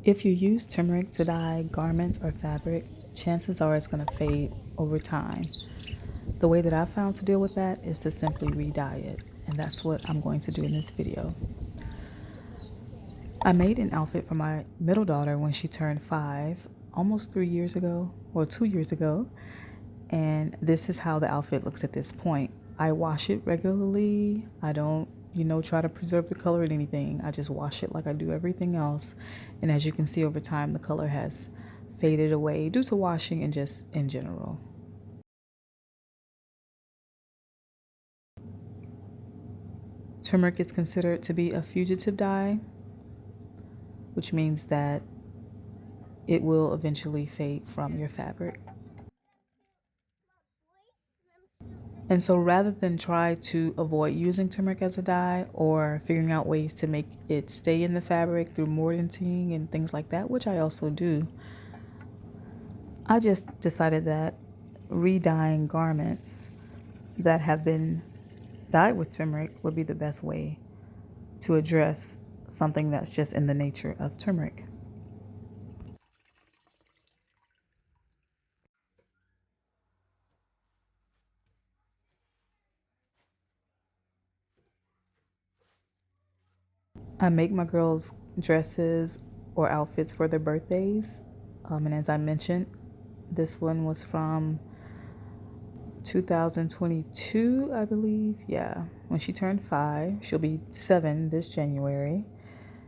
If you use turmeric to dye garments or fabric, chances are it's going to fade over time. The way that I found to deal with that is to simply redye it, and that's what I'm going to do in this video. I made an outfit for my middle daughter when she turned 5, almost 3 years ago, or 2 years ago, and this is how the outfit looks at this point. I wash it regularly. I don't try to preserve the color or anything. I just wash it like I do everything else. And as you can see over time, the color has faded away due to washing and just in general. Turmeric is considered to be a fugitive dye, which means that it will eventually fade from your fabric. And so rather than try to avoid using turmeric as a dye or figuring out ways to make it stay in the fabric through mordanting and things like that, which I also do, I just decided that redyeing garments that have been dyed with turmeric would be the best way to address something that's just in the nature of turmeric. I make my girls dresses or outfits for their birthdays. And as I mentioned, this one was from 2022, I believe. Yeah, when she turned 5. She'll be 7 this January.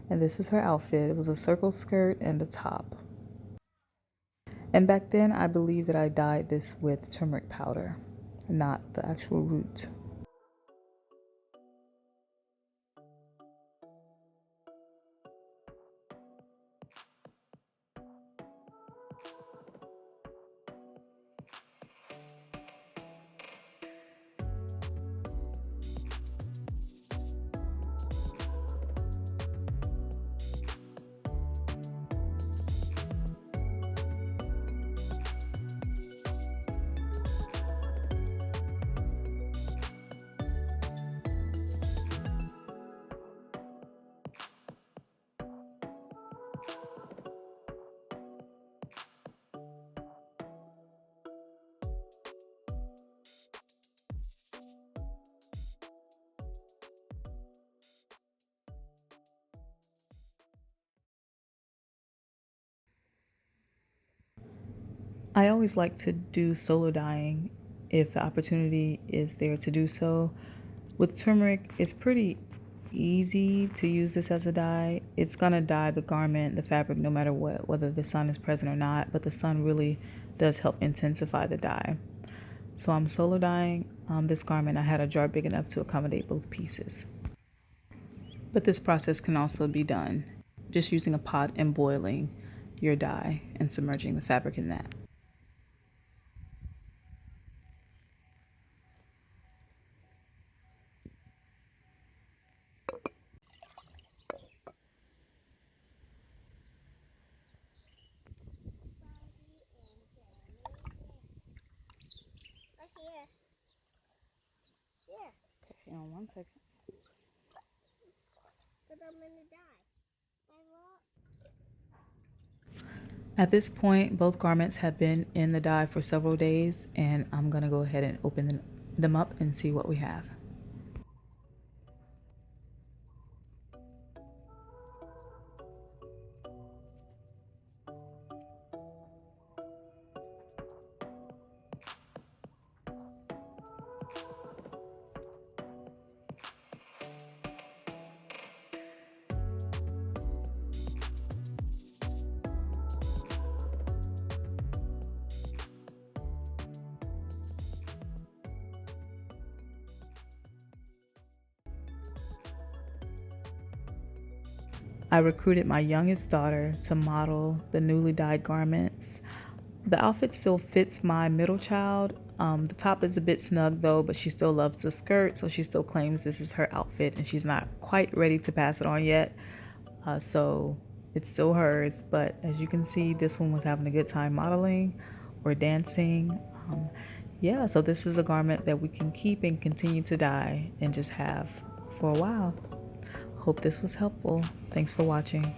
And this is her outfit. It was a circle skirt and a top. And back then, I believe that I dyed this with turmeric powder, not the actual root. I always like to do solo dyeing if the opportunity is there to do so. With turmeric, it's pretty easy to use this as a dye. It's gonna dye the garment, the fabric, no matter what, whether the sun is present or not, but the sun really does help intensify the dye. So I'm solo dyeing this garment. I had a jar big enough to accommodate both pieces. But this process can also be done just using a pot and boiling your dye and submerging the fabric in that. Okay, hang on 1 second. At this point, both garments have been in the dye for several days, and I'm gonna go ahead and open them up and see what we have. I recruited my youngest daughter to model the newly dyed garments. The outfit still fits my middle child. The top is a bit snug though, but she still loves the skirt, so she still claims this is her outfit and she's not quite ready to pass it on yet. So it's still hers, but as you can see, this one was having a good time modeling or dancing. Yeah, so this is a garment that we can keep and continue to dye and just have for a while. Hope this was helpful. Thanks for watching.